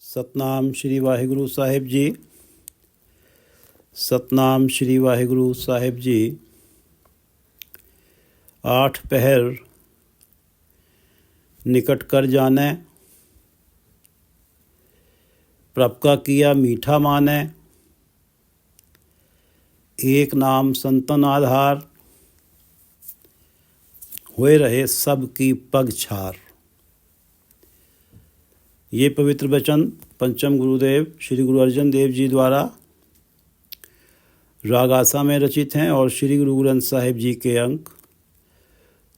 सतनाम श्री वाहिगुरु साहिब जी। सतनाम श्री वाहिगुरु साहिब जी। 8 पहर निकट कर जाने, प्रभ का किया मीठा माने। एक नाम संतन आधार, होए रहे सब की पग छार। ये पवित्र वचन पंचम गुरुदेव श्री गुरु अर्जन देव जी द्वारा राग आसा में रचित हैं और श्री गुरु ग्रंथ साहिब जी के अंक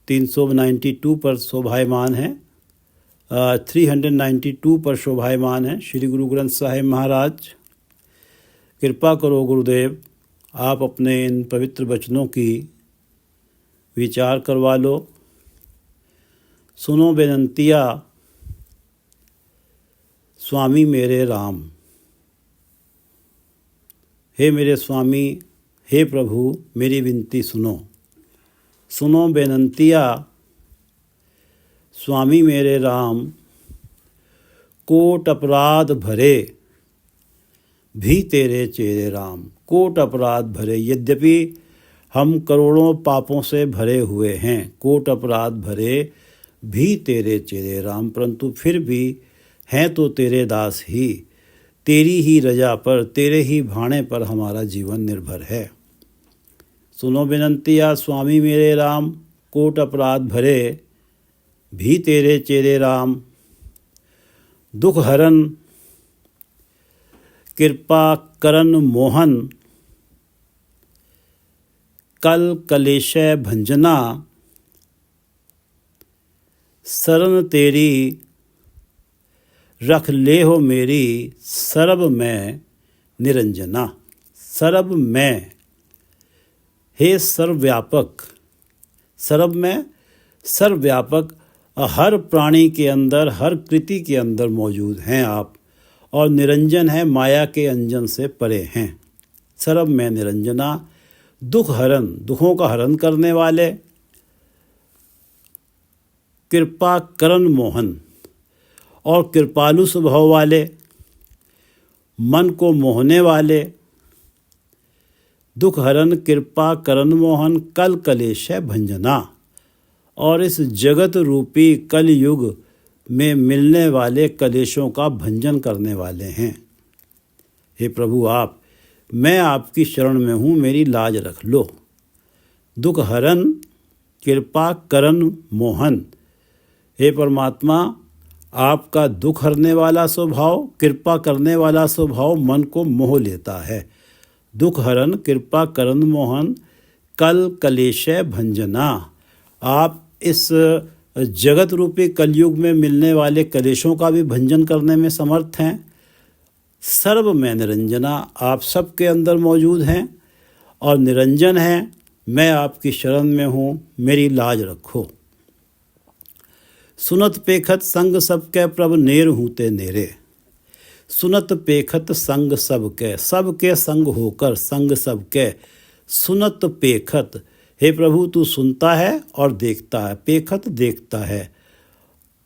392 पर शोभायमान हैं, 392 पर शोभायमान हैं। श्री गुरु ग्रंथ साहिब महाराज, कृपा करो गुरुदेव, आप अपने इन पवित्र वचनों की विचार करवा लो। सुनो बेनंतिया स्वामी मेरे राम। हे मेरे स्वामी, हे प्रभु, मेरी विनती सुनो। सुनो बेनंतिया स्वामी मेरे राम। कोट अपराध भरे भी तेरे चेरे राम। कोट अपराध भरे, यद्यपि हम करोड़ों पापों से भरे हुए हैं, कोट अपराध भरे भी तेरे चेरे राम, परंतु फिर भी हैं तो तेरे दास ही। तेरी ही रजा पर, तेरे ही भाणे पर हमारा जीवन निर्भर है। सुनो विनंतिया स्वामी मेरे राम। कोट अपराध भरे भी तेरे चेरे राम। दुख हरन कृपा करन मोहन। कल कलेशय भंजना। शरण तेरी रख ले हो मेरी। सरब मैं निरंजना। सरब मैं, हे सर्वव्यापक। सरब में सर्वव्यापक, हर प्राणी के अंदर, हर कृति के अंदर मौजूद हैं आप, और निरंजन है, माया के अंजन से परे हैं। सरब में निरंजना। दुख हरन, दुखों का हरण करने वाले। कृपा करन मोहन, और कृपालु स्वभाव वाले, मन को मोहने वाले। दुख हरन कृपा करन मोहन, कल कलेशय भंजना, और इस जगत रूपी कल युग में मिलने वाले कलेशों का भंजन करने वाले हैं। हे प्रभु, आप, मैं आपकी शरण में हूँ, मेरी लाज रख लो। दुख हरन कृपा करन मोहन, हे परमात्मा, आपका दुख हरने वाला स्वभाव, कृपा करने वाला स्वभाव मन को मोह लेता है। दुख हरन कृपा करन मोहन, कल कलेशय भंजना, आप इस जगत रूपी कलयुग में मिलने वाले कलेशों का भी भंजन करने में समर्थ हैं। सर्व में निरंजना, आप सबके अंदर मौजूद हैं और निरंजन हैं। मैं आपकी शरण में हूँ, मेरी लाज रखो। सुनत पेखत संग सबके, प्रभ नेर हूते नेरे। सुनत पेखत संग सबके, सबके संग होकर, संग सबके। सुनत पेखत, हे प्रभु तू सुनता है और देखता है। पेखत देखता है।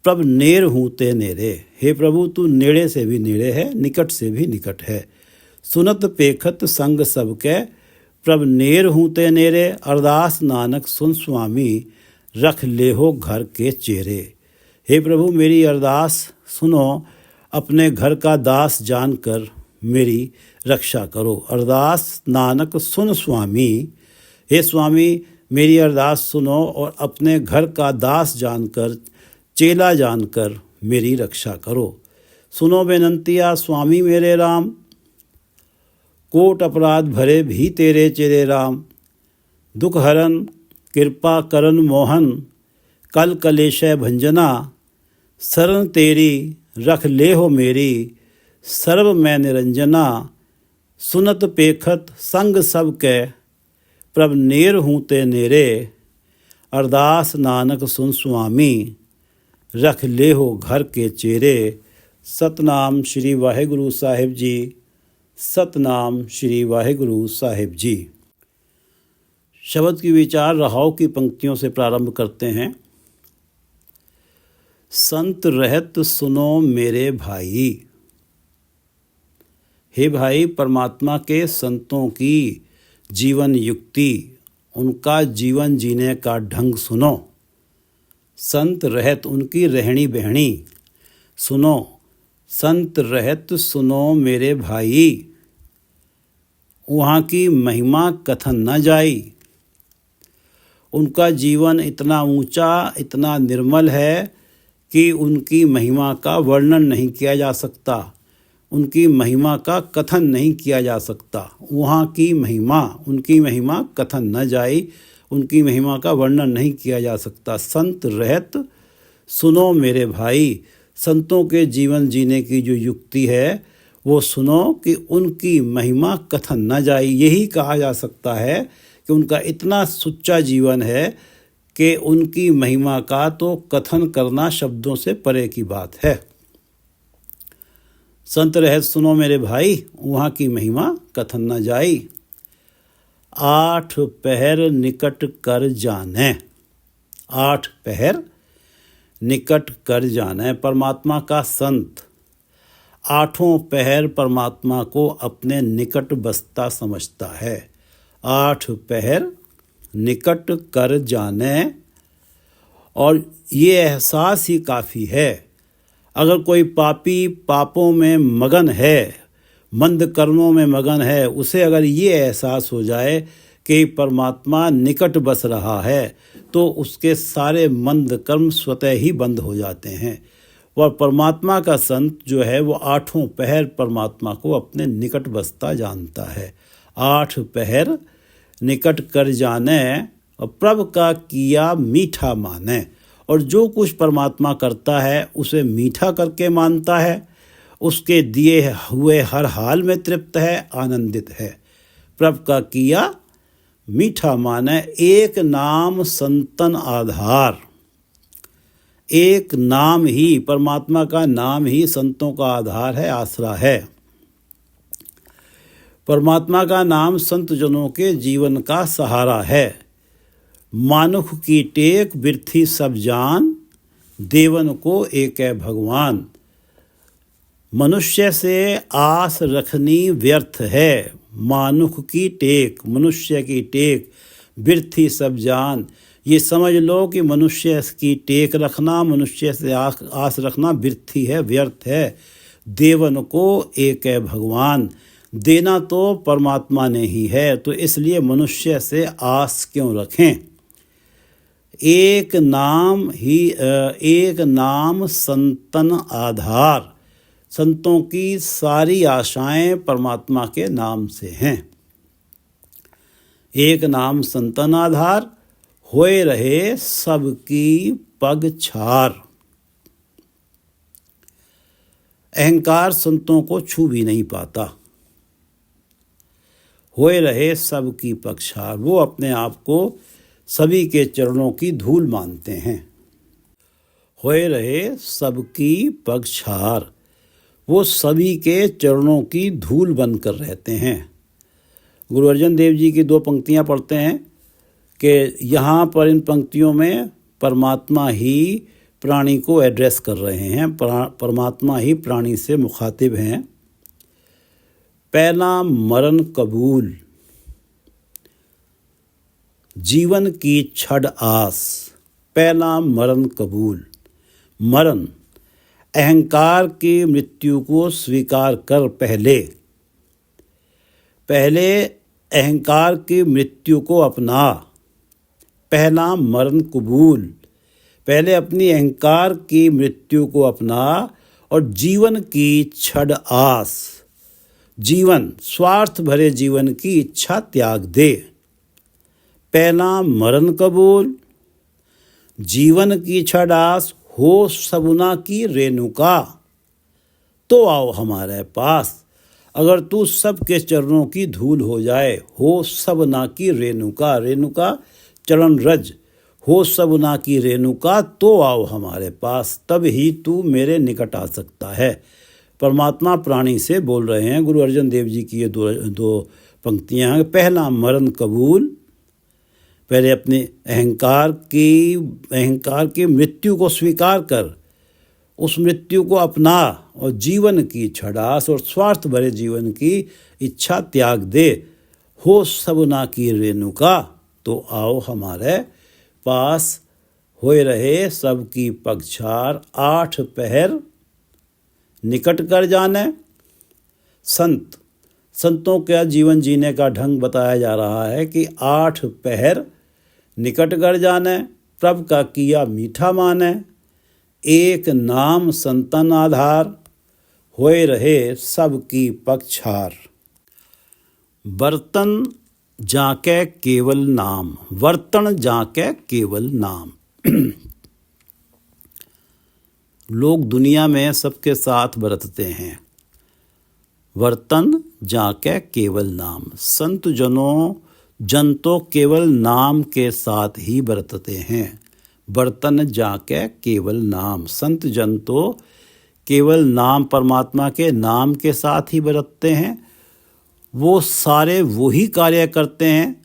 प्रभ नेर हूते नेरे, हे प्रभु तू नेड़े से भी नेड़े है, निकट से भी निकट है। सुनत पेखत संग सबके, प्रभ नेर हूते नेरे। अरदास नानक सुन स्वामी, रख ले हो घर के चेरे। हे प्रभु मेरी अरदास सुनो, अपने घर का दास जानकर मेरी रक्षा करो। अरदास नानक सुन स्वामी, हे स्वामी मेरी अरदास सुनो और अपने घर का दास जानकर, चेला जानकर मेरी रक्षा करो। सुनो बेनंतिया स्वामी मेरे राम। कोट अपराध भरे भी तेरे चेरे राम। दुख हरन कृपा करन मोहन, कल कलेशय भंजना। शरण तेरी रख ले हो मेरी। सर्व मैं निरंजना। सुनत पेखत संग सबके, प्रभ नेर हूते नेरे। अरदास नानक सुन स्वामी, रख ले हो घर के चेरे। सतनाम श्री वाहिगुरु साहिब जी। सतनाम श्री वाहिगुरु साहिब जी। शब्द की विचार रहाव की पंक्तियों से प्रारंभ करते हैं। संत रहत सुनो मेरे भाई। हे भाई, परमात्मा के संतों की जीवन युक्ति, उनका जीवन जीने का ढंग सुनो। संत रहत उनकी रहनी बहनी सुनो। संत रहत सुनो मेरे भाई, वहाँ की महिमा कथन न जाई। उनका जीवन इतना ऊंचा, इतना निर्मल है कि उनकी महिमा का वर्णन नहीं किया जा सकता, उनकी महिमा का कथन नहीं किया जा सकता। वहाँ की महिमा, उनकी महिमा कथन न जाई, उनकी महिमा का वर्णन नहीं किया जा सकता। संत रहत सुनो मेरे भाई, संतों के जीवन जीने की जो युक्ति है वो सुनो कि उनकी महिमा कथन न जाए। यही कहा जा सकता है कि उनका इतना सुच्चा जीवन है कि उनकी महिमा का तो कथन करना शब्दों से परे की बात है। संत रहत सुनो मेरे भाई, वहाँ की महिमा कथन न जाई। 8 पहर निकट कर जाने। 8 पहर निकट कर जाने। परमात्मा का संत 8 पहर परमात्मा को अपने निकट बसता समझता है। 8 पहर निकट कर जाने, और ये एहसास ही काफ़ी है। अगर कोई पापी पापों में मगन है, मंद कर्मों में मगन है, उसे अगर ये एहसास हो जाए कि परमात्मा निकट बस रहा है, तो उसके सारे मंद कर्म स्वतः ही बंद हो जाते हैं। और परमात्मा का संत जो है वो 8 पहर परमात्मा को अपने निकट बसता जानता है। 8 पहर निकट कर जाने और प्रभु का किया मीठा माने। और जो कुछ परमात्मा करता है उसे मीठा करके मानता है, उसके दिए हुए हर हाल में तृप्त है, आनंदित है। प्रभु का किया मीठा माने। एक नाम संतन आधार। एक नाम ही, परमात्मा का नाम ही संतों का आधार है, आसरा है। परमात्मा का नाम संत जनों के जीवन का सहारा है। मानुख की टेक बिरथी सब जान, देवन को एक है भगवान। मनुष्य से आस रखनी व्यर्थ है। मानुख की टेक, मनुष्य की टेक, बिरथी सब जान। ये समझ लो कि मनुष्य की टेक रखना, मनुष्य से आस रखना बिरथी है, व्यर्थ है। देवन को एक है भगवान। देना तो परमात्मा ने ही है, तो इसलिए मनुष्य से आस क्यों रखें। एक नाम संतन आधार। संतों की सारी आशाएं परमात्मा के नाम से हैं। एक नाम संतन आधार, होए रहे सबकी पग छार। अहंकार संतों को छू भी नहीं पाता। होए रहे सबकी पग छार, वो अपने आप को सभी के चरणों की धूल मानते हैं। होए रहे सबकी पग छार, वो सभी के चरणों की धूल बनकर रहते हैं। गुरु अर्जन देव जी की 2 पंक्तियां पढ़ते हैं कि यहाँ पर इन पंक्तियों में परमात्मा ही प्राणी को एड्रेस कर रहे हैं, परमात्मा ही प्राणी से मुखातिब हैं। पहला मरण कबूल, जीवन की छड़ आस। पहला मरण कबूल। मरण, अहंकार की मृत्यु को स्वीकार कर पहले अहंकार की मृत्यु को अपना। पहला मरण कबूल, पहले अपनी अहंकार की मृत्यु को अपना और जीवन की छड़ आस, जीवन स्वार्थ भरे जीवन की इच्छा त्याग दे। पहला मरण कबूल, जीवन की छड़ आस, हो सगुना की रेणुका, तो आओ हमारे पास। अगर तू सबके चरणों की धूल हो जाए, हो सबना की रेणुका, रेणुका चरण रज, हो सबना की रेणुका, तो आओ हमारे पास, तब ही तू मेरे निकट आ सकता है। परमात्मा प्राणी से बोल रहे हैं। गुरु अर्जन देव जी की ये दो पंक्तियां हैं। पहला मरण कबूल, पहले अपने अहंकार की मृत्यु को स्वीकार कर उस मृत्यु को अपना और जीवन की छड़ास और स्वार्थ भरे जीवन की इच्छा त्याग दे। हो सबना की रेणुका, तो आओ हमारे पास, होए रहे सबकी पगछार, 8 पहर निकट कर जाने। संतों का जीवन जीने का ढंग बताया जा रहा है कि 8 पहर निकट कर जाने, प्रभु का किया मीठा माने, एक नाम संतन आधार, होए रहे सबकी पगछार। बर्तन जाके केवल नाम, वर्तन जाके केवल नाम। लोग दुनिया में सबके साथ बरतते हैं, वर्तन जाके केवल नाम। संत जन तो केवल नाम के साथ ही बरतते हैं, बर्तन जाके केवल नाम। संत जन तो केवल नाम, परमात्मा के नाम के साथ ही बरतते हैं। वो सारे वही कार्य करते हैं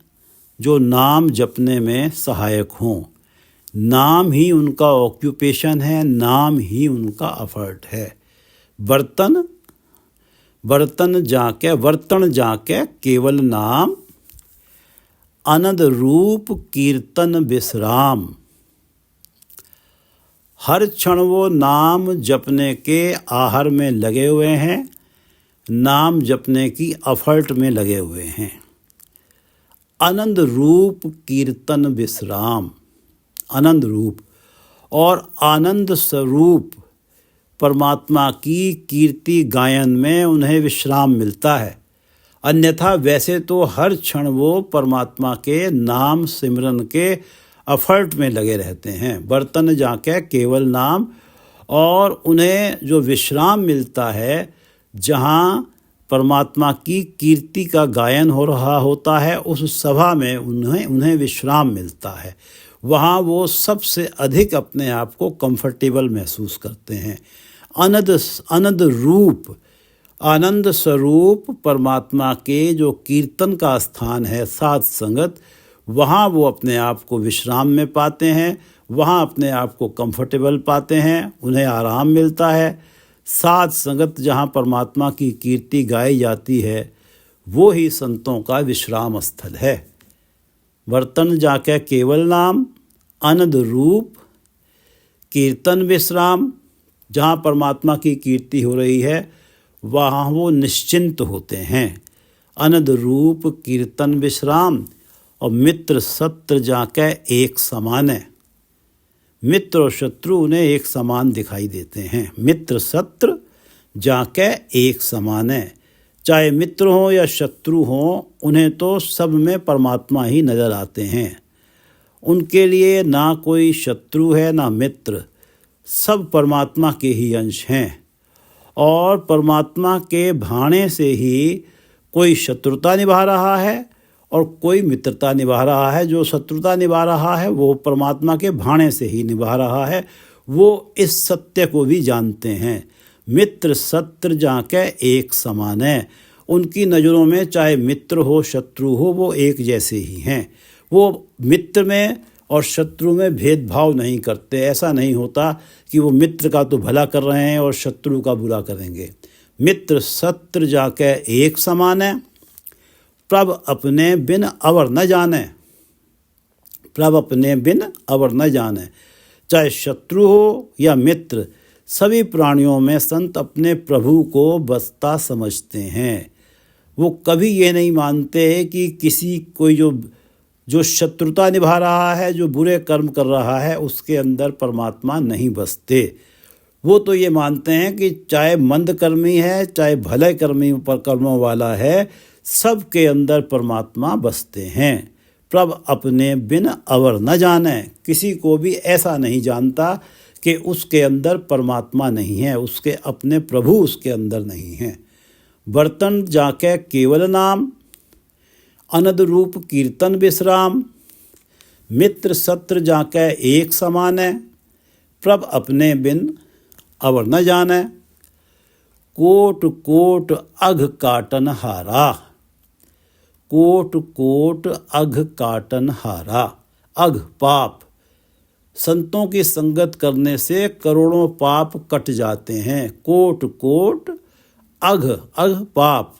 जो नाम जपने में सहायक हों। नाम ही उनका ऑक्यूपेशन है, नाम ही उनका एफर्ट है। वर्तन जाके केवल नाम, आनंद रूप कीर्तन विश्राम। हर क्षण वो नाम जपने के आहार में लगे हुए हैं, नाम जपने की एफर्ट में लगे हुए हैं। आनंद रूप कीर्तन विश्राम, आनंद रूप और आनंद स्वरूप परमात्मा की कीर्ति गायन में उन्हें विश्राम मिलता है। अन्यथा वैसे तो हर क्षण वो परमात्मा के नाम सिमरन के एफर्ट में लगे रहते हैं। बर्तन जाके केवल नाम, और उन्हें जो विश्राम मिलता है, जहाँ परमात्मा की कीर्ति का गायन हो रहा होता है, उस सभा में उन्हें विश्राम मिलता है। वहाँ वो सबसे अधिक अपने आप को कंफर्टेबल महसूस करते हैं। आनंद रूप, आनंद स्वरूप परमात्मा के जो कीर्तन का स्थान है, साध संगत, वहाँ वो अपने आप को विश्राम में पाते हैं, वहाँ अपने आप को कंफर्टेबल पाते हैं, उन्हें आराम मिलता है। साध संगत जहाँ परमात्मा की कीर्ति गाई जाती है, वो ही संतों का विश्राम स्थल है। बर्तन जाके केवल नाम, आनंद रूप कीर्तन विश्राम। जहाँ परमात्मा की कीर्ति हो रही है, वहाँ वो निश्चिंत होते हैं। आनंद रूप कीर्तन विश्राम। और मित्र शत्रु जाके एक समान है। मित्र और शत्रु उन्हें एक समान दिखाई देते हैं। मित्र शत्रु जाके एक समान है। चाहे मित्र हो या शत्रु हो, उन्हें तो सब में परमात्मा ही नज़र आते हैं। उनके लिए ना कोई शत्रु है ना मित्र, सब परमात्मा के ही अंश हैं। और परमात्मा के भाणे से ही कोई शत्रुता निभा रहा है और कोई मित्रता निभा रहा है। जो शत्रुता निभा रहा है वो परमात्मा के भाणे से ही निभा रहा है। वो इस सत्य को भी जानते हैं। मित्र शत्रु जाके एक समान है। उनकी नज़रों में चाहे मित्र हो शत्रु हो, वो एक जैसे ही हैं। वो मित्र में और शत्रु में भेदभाव नहीं करते। ऐसा नहीं होता कि वो मित्र का तो भला कर रहे हैं और शत्रु का बुरा करेंगे। मित्र शत्रु जाके एक समान है। प्रभु अपने बिन अवर न जाने, प्रभु अपने बिन अवर न जाने। चाहे शत्रु हो या मित्र, सभी प्राणियों में संत अपने प्रभु को बसता समझते हैं। वो कभी ये नहीं मानते कि किसी कोई जो शत्रुता निभा रहा है, जो बुरे कर्म कर रहा है, उसके अंदर परमात्मा नहीं बसते। वो तो ये मानते हैं कि चाहे मंद कर्मी है, चाहे भले कर्मी पर कर्मों वाला है, सब के अंदर परमात्मा बसते हैं। प्रभु अपने बिन अवर न जाने। किसी को भी ऐसा नहीं जानता कि उसके अंदर परमात्मा नहीं है, उसके अपने प्रभु उसके अंदर नहीं हैं। बर्तन जाके केवल नाम, आनंद रूप कीर्तन विश्राम। मित्र शत्रु जाके एक समान है। प्रभु अपने बिन अवर न जाने। कोट कोट अघ काटन हारा, कोट कोट अघ काटन हारा। अघ पाप, संतों की संगत करने से करोड़ों पाप कट जाते हैं। कोट कोट अघ, अघ पाप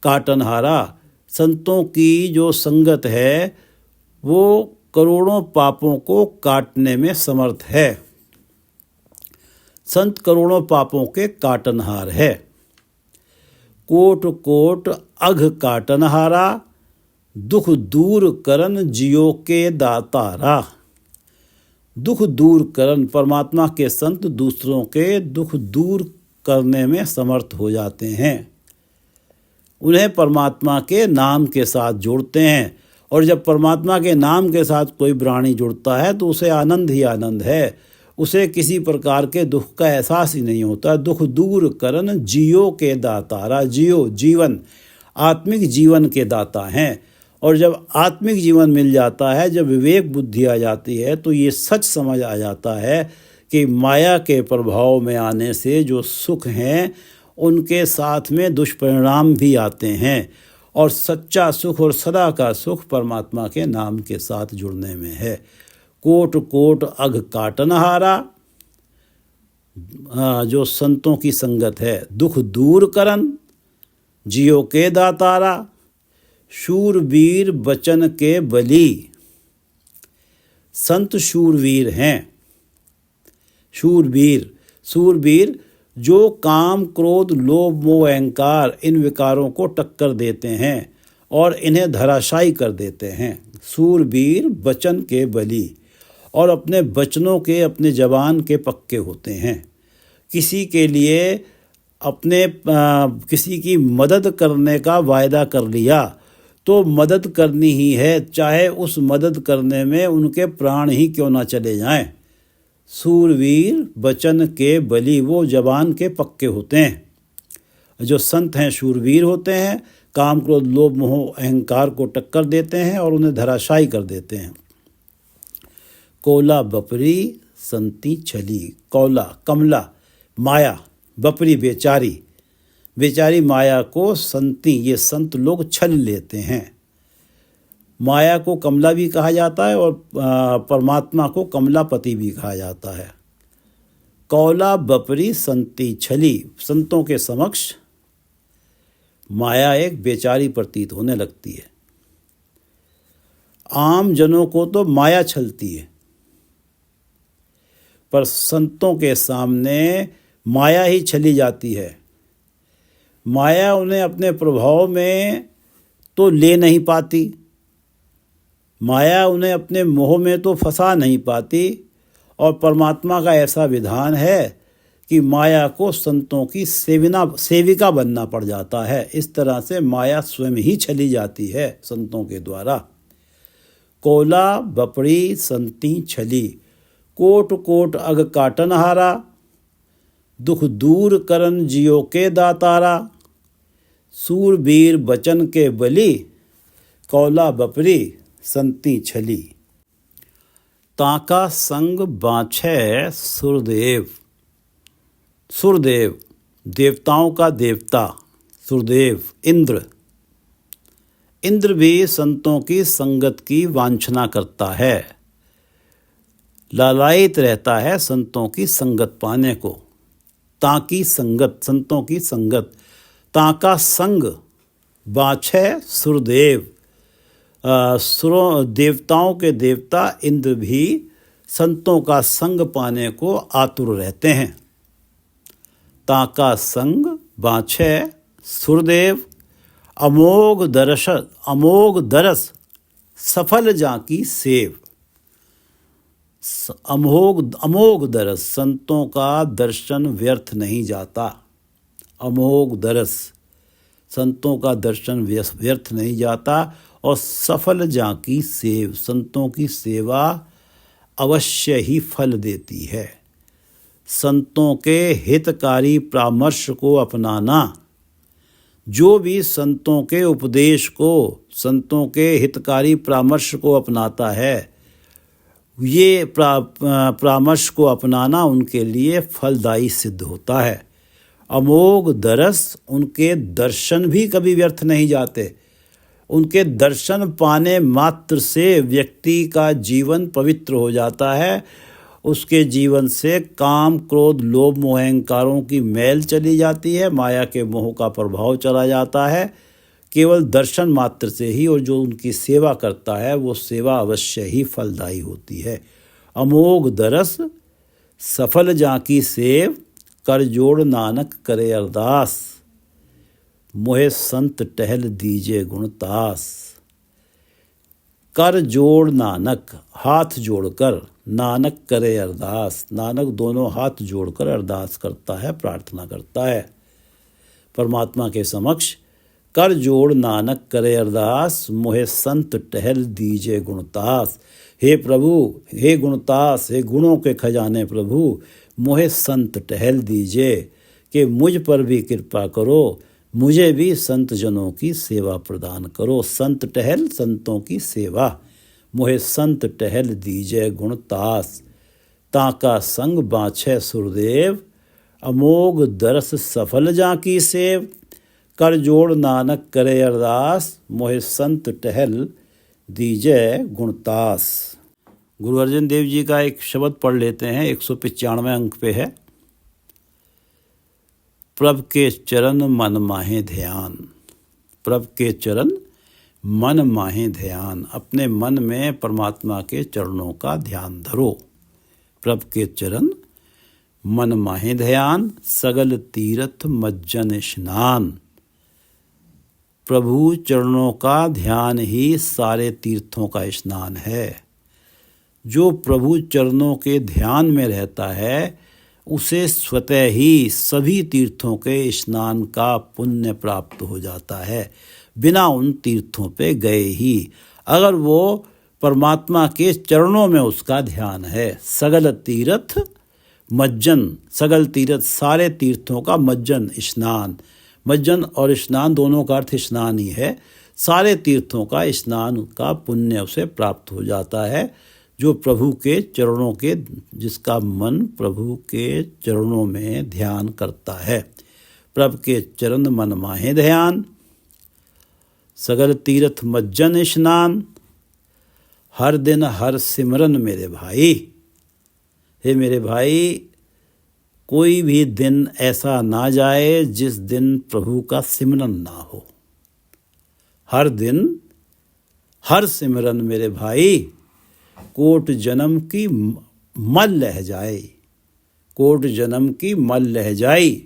काटनहारा। संतों की जो संगत है वो करोड़ों पापों को काटने में समर्थ है। संत करोड़ों पापों के काटनहार है। कोट कोट अघ काटनहारा, दुख दूर करन जियो के दातारा। दुख दूर करन, परमात्मा के संत दूसरों के दुख दूर करने में समर्थ हो जाते हैं। उन्हें परमात्मा के नाम के साथ जोड़ते हैं, और जब परमात्मा के नाम के साथ कोई प्राणी जुड़ता है तो उसे आनंद ही आनंद है। उसे किसी प्रकार के दुख का एहसास ही नहीं होता। दुख दूर करन जियो के दातारा। जियो जीवन, आत्मिक जीवन के दाता हैं। और जब आत्मिक जीवन मिल जाता है, जब विवेक बुद्धि आ जाती है, तो ये सच समझ आ जाता है कि माया के प्रभाव में आने से जो सुख हैं उनके साथ में दुष्परिणाम भी आते हैं, और सच्चा सुख और सदा का सुख परमात्मा के नाम के साथ जुड़ने में है। कोट कोट अघ काटनहारा, जो संतों की संगत है, दुख दूर करन जियो के दातारा। शूरवीर बचन के बली, संत शूरवीर हैं। शूरवीर, शूरवीर जो काम क्रोध लोभ मोह अहंकार इन विकारों को टक्कर देते हैं और इन्हें धराशायी कर देते हैं। शूरवीर बचन के बली, और अपने वचनों के, अपने जबान के पक्के होते हैं। किसी के लिए अपने किसी की मदद करने का वायदा कर लिया तो मदद करनी ही है, चाहे उस मदद करने में उनके प्राण ही क्यों ना चले जाएं। शूरवीर बचन के बली, वो जबान के पक्के होते हैं। जो संत हैं शूरवीर होते हैं, काम क्रोध लोभ मोह अहंकार को टक्कर देते हैं और उन्हें धराशायी कर देते हैं। कोला बपरी संती छली। कौला कमला माया, बपरी बेचारी, बेचारी माया को संती ये संत लोग छल लेते हैं। माया को कमला भी कहा जाता है और परमात्मा को कमलापति भी कहा जाता है। कौला बपरी संती छली, संतों के समक्ष माया एक बेचारी प्रतीत होने लगती है। आम जनों को तो माया छलती है, पर संतों के सामने माया ही छली जाती है। माया उन्हें अपने प्रभाव में तो ले नहीं पाती, माया उन्हें अपने मोह में तो फंसा नहीं पाती, और परमात्मा का ऐसा विधान है कि माया को संतों की सेविका बनना पड़ जाता है। इस तरह से माया स्वयं ही छली जाती है संतों के द्वारा। कोला बपड़ी संती छली, कोट कोट अघ काटनहारा, दुख दूर करन जियो के दातारा। सूरबीर बचन के बली, कौला बपरी संती छली। ताका संग बाँछै सुरदेव। सुरदेव देवताओं का देवता, सुरदेव इंद्र। इंद्र भी संतों की संगत की वांछना करता है, लालायित रहता है संतों की संगत पाने को। ताकी संगत, संतों की संगत। ताका संग बाँछै सुरदेव, सुरों देवताओं के देवता इंद्र भी संतों का संग पाने को आतुर रहते हैं। ताका संग बाँछै सुरदेव, अमोघ दरस सफल जाकी सेव। अमोघ दरस, संतों का दर्शन व्यर्थ नहीं जाता। अमोघ दरस, संतों का दर्शन व्यर्थ नहीं जाता। और सफल जाकी सेव, संतों की सेवा अवश्य ही फल देती है। संतों के हितकारी परामर्श को अपनाना, जो भी संतों के उपदेश को, संतों के हितकारी परामर्श को अपनाता है, ये परामर्श को अपनाना उनके लिए फलदायी सिद्ध होता है। अमोघ दरस, उनके दर्शन भी कभी व्यर्थ नहीं जाते। उनके दर्शन पाने मात्र से व्यक्ति का जीवन पवित्र हो जाता है उसके जीवन से काम, क्रोध, लोभ, मोह, अहंकारों की मैल चली जाती है, माया के मोह का प्रभाव चला जाता है। केवल दर्शन मात्र से ही, और जो उनकी सेवा करता है वो सेवा अवश्य ही फलदायी होती है। अमोघ दरस सफल जाकी सेव, कर जोड़ नानक करे अरदास, मोहे संत टहल दीजे गुणतास। कर जोड़ नानक, हाथ जोड़कर, नानक करे अरदास, नानक दोनों हाथ जोड़कर अरदास करता है, प्रार्थना करता है परमात्मा के समक्ष। कर जोड़ नानक करे अरदास, मोहे संत टहल दीजे गुणतास। हे प्रभु, हे गुणतास, हे गुणों के खजाने प्रभु, मोहे संत टहल दीजिए कि मुझ पर भी कृपा करो, मुझे भी संत जनों की सेवा प्रदान करो। संत टहल, संतों की सेवा। मोहे संत टहल दीजय गुणतास, ताका संग बाछे सुरदेव, अमोघ दरस सफल जाकी सेव, कर जोड़ नानक करे अरदास, मोहे संत टहल दीजय गुणतास। गुरु अर्जन देव जी का एक शब्द पढ़ लेते हैं, 195 अंक पे है। प्रभ के चरण मन माहे ध्यान, प्रभ के चरण मन माहे ध्यान, अपने मन में परमात्मा के चरणों का ध्यान धरो। प्रभ के चरण मन माहे ध्यान, सगल तीर्थ मज्जन स्नान। प्रभु चरणों का ध्यान ही सारे तीर्थों का स्नान है। जो प्रभु चरणों के ध्यान में रहता है उसे स्वतः ही सभी तीर्थों के स्नान का पुण्य प्राप्त हो जाता है, बिना उन तीर्थों पे गए ही, अगर वो परमात्मा के चरणों में उसका ध्यान है। सगल तीर्थ मज्जन, सगल तीर्थ सारे तीर्थों का मज्जन स्नान, मज्जन और स्नान दोनों का अर्थ स्नान ही है। सारे तीर्थों का स्नान का पुण्य उसे प्राप्त हो जाता है जो प्रभु के चरणों के, जिसका मन प्रभु के चरणों में ध्यान करता है। प्रभु के चरण मन माहे ध्यान, सगल तीर्थ मज्जन स्नान, हर दिन हर सिमरन मेरे भाई। हे मेरे भाई, कोई भी दिन ऐसा ना जाए जिस दिन प्रभु का सिमरन ना हो। हर दिन हर सिमरन मेरे भाई, कोट जन्म की मल लह जाए, कोट जन्म की मल लह जाई।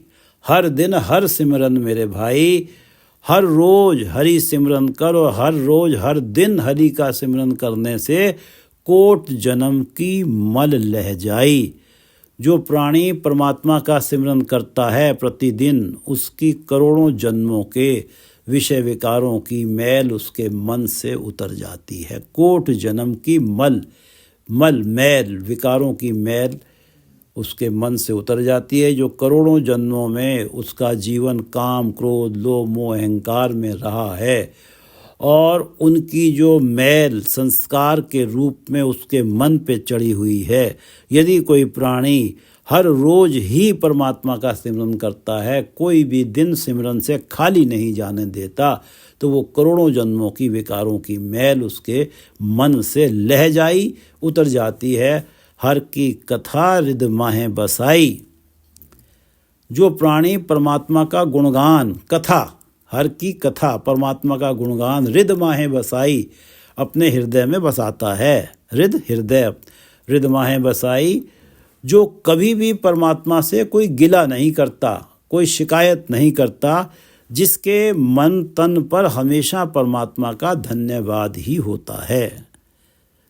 हर दिन हर सिमरन मेरे भाई, हर रोज हरि सिमरन करो, हर रोज हर दिन हरि का सिमरन करने से कोट जन्म की मल लह जाई। जो प्राणी परमात्मा का सिमरन करता है प्रतिदिन, उसकी करोड़ों जन्मों के विषय विकारों की मैल उसके मन से उतर जाती है। कोट जन्म की मैल, विकारों की मैल उसके मन से उतर जाती है। जो करोड़ों जन्मों में उसका जीवन काम, क्रोध, लोभ, मोह, अहंकार में रहा है और उनकी जो मैल संस्कार के रूप में उसके मन पे चढ़ी हुई है, यदि कोई प्राणी हर रोज ही परमात्मा का सिमरन करता है, कोई भी दिन सिमरन से खाली नहीं जाने देता, तो वो करोड़ों जन्मों की विकारों की मैल उसके मन से लह जाई, उतर जाती है। हर की कथा रिद माहे बसाई। जो प्राणी परमात्मा का गुणगान, कथा, हर की कथा, परमात्मा का गुणगान रिद माहे बसाई, अपने हृदय में बसाता है। रिद हृदय, रिद माहे बसाई। जो कभी भी परमात्मा से कोई गिला नहीं करता, कोई शिकायत नहीं करता, जिसके मन तन पर हमेशा परमात्मा का धन्यवाद ही होता है,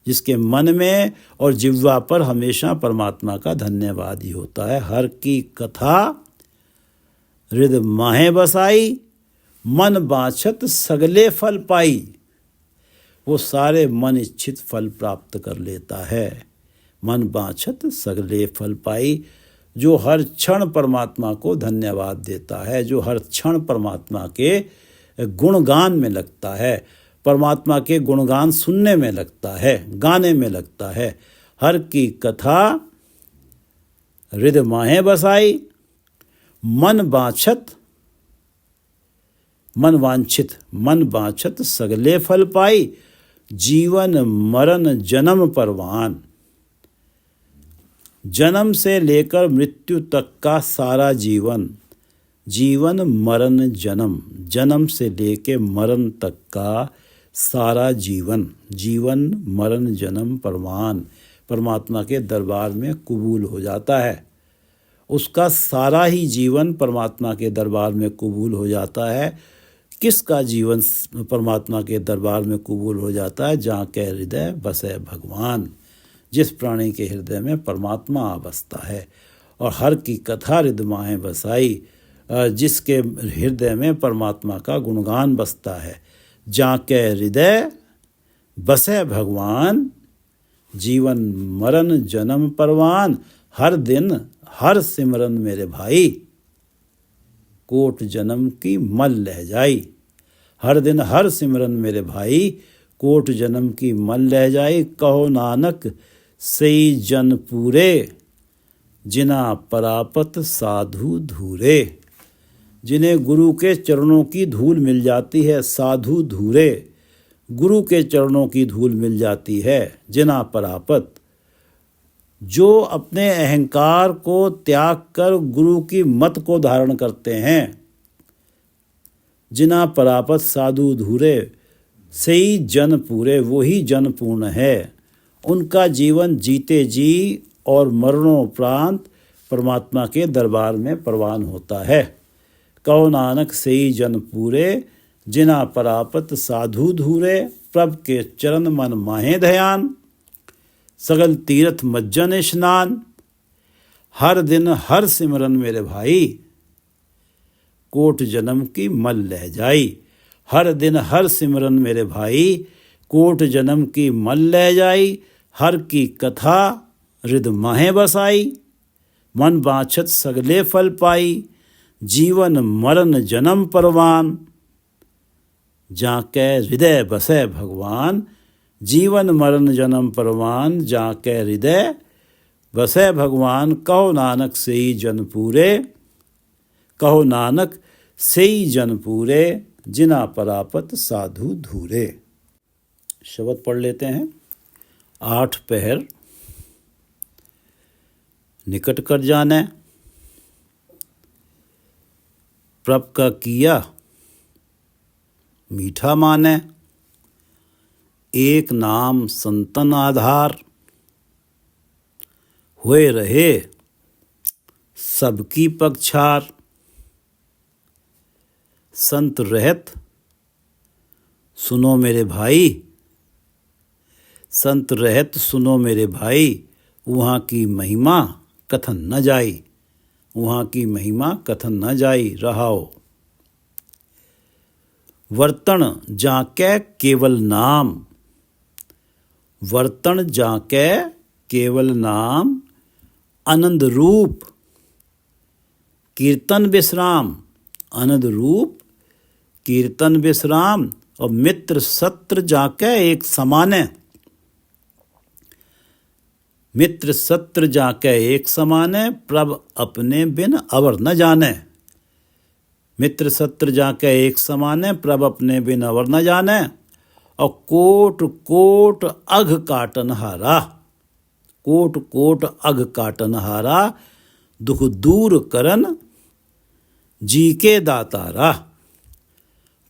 जिसके मन में और जिह्वा पर हमेशा परमात्मा का धन्यवाद ही होता है। हर की कथा रिद माहे बसाई, मन बाछत सगले फल पाई। वो सारे मन इच्छित फल प्राप्त कर लेता है। मन बाछत सगले फल पाई। जो हर क्षण परमात्मा को धन्यवाद देता है, जो हर क्षण परमात्मा के गुणगान में लगता है, परमात्मा के गुणगान सुनने में लगता है, गाने में लगता है। हर की कथा रिद माहे बसाई, मन बाछत सगले फल पाई। जीवन मरण जन्म परवान। जन्म से लेकर मृत्यु तक का सारा जीवन, जीवन मरण जन्म, जन्म से लेकर मरण तक का सारा जीवन, जीवन मरण जन्म परमान परमात्मा के दरबार में कबूल हो जाता है। उसका सारा ही जीवन परमात्मा के दरबार में कबूल हो जाता है। किसका जीवन परमात्मा के दरबार में कबूल हो जाता है? जहाँ के हृदय बसे भगवान, जिस प्राणी के हृदय में परमात्मा बसता है। और हर की कथा हृदय बसाई, जिसके हृदय में परमात्मा का गुणगान बसता है। जहाँ के हृदय बसे भगवान, जीवन मरण जन्म परवान, हर दिन हर सिमरन मेरे भाई, कोट जन्म की मल लह जाई। हर दिन हर सिमरन मेरे भाई, कोट जन्म की मल लह जाई। कहो नानक सई जन पूरे, जिना परापत साधु धूरे। जिन्हें गुरु के चरणों की धूल मिल जाती है, साधु धूरे, गुरु के चरणों की धूल मिल जाती है। जिना परापत, जो अपने अहंकार को त्याग कर गुरु की मत को धारण करते हैं। जिना परापत साधु धूरे, सही जन पूरे, वही जन पूर्ण है। उनका जीवन जीते जी और मरणोपरांत परमात्मा के दरबार में परवान होता है। कहो नानक सही जन पूरे, जिना परापत साधु धूरे। प्रभ के चरण मन माहे ध्यान, सगल तीर्थ मज्जन स्नान। हर दिन हर सिमरन मेरे भाई, कोट जन्म की मल लह जाई। हर दिन हर सिमरन मेरे भाई, कोट जन्म की मल लह जाई। हर की कथा हृदय माहे बसाई, मन बाछत सगले फल पाई। जीवन मरण जन्म परवान, जाके हृदय बसे भगवान। जीवन मरण जन्म परवान, जाके हृदय बसे भगवान। कहो नानक सेई जन पूरे, कहो नानक सेई जन पूरे, जिना परापत साधु धूरे। शब्द पढ़ लेते हैं। 8 पहर निकट कर जाने, प्रभ का किया मीठा माने। एक नाम संतन आधार, हुए रहे सबकी पगछार। संत रहत सुनो मेरे भाई, संत रहत सुनो मेरे भाई। वहाँ की महिमा कथन न जाई, वहाँ की महिमा कथन न जाई। रहाओ वर्तन जाके केवल नाम, वर्तन जाके केवल नाम। आनंद रूप कीर्तन विश्राम, आनंद रूप कीर्तन विश्राम। और मित्र सत्र जाके एक समाने, मित्र सत्र जाके एक समाने। प्रभ अपने बिन अवर न जाने, मित्र सत्र जाके एक समाने। प्रभ अपने बिन अवर न जाने। और कोट कोट अघ काटन हारा, कोट कोट अघ काटन हारा। दुख दूर करन जी के दातारा,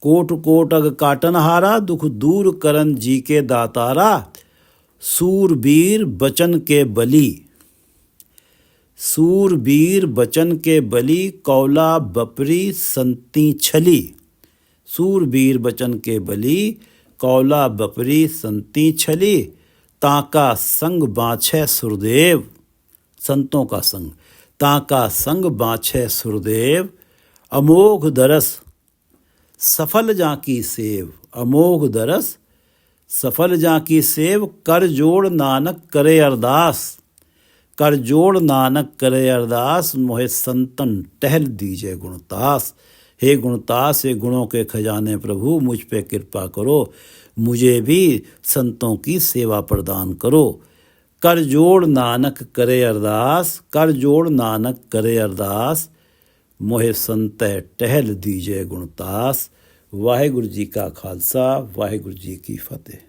कोट कोट अघ काटन हारा। दुख दूर करन जी के दातारा। सूरबीर बचन के बलि, सूरबीर बचन के बलि। कौला बपरी संती छली, सूरबीर बचन के बलि। कौला बपरी संती छली। ताका संग बाछे सुरदेव, संतों का संग। ताका संग बाछे सुरदेव। अमोघ दरस सफल जाकी सेव, अमोघ दरस सफल जाकी सेव। कर जोड़ नानक करे अरदास, कर जोड़ नानक करे अरदास। मोहे संतन टहल दीजिए गुणतास। हे गुणतास, हे गुणों के खजाने प्रभु, मुझ पे कृपा करो। मुझे भी संतों की सेवा प्रदान करो। कर जोड़ नानक करे अरदास, कर जोड़ नानक करे अरदास। मोहे संत टहल दीजिए गुणतास। वाहिगुरु जी का खालसा, वाहिगुरु जी की फतेह।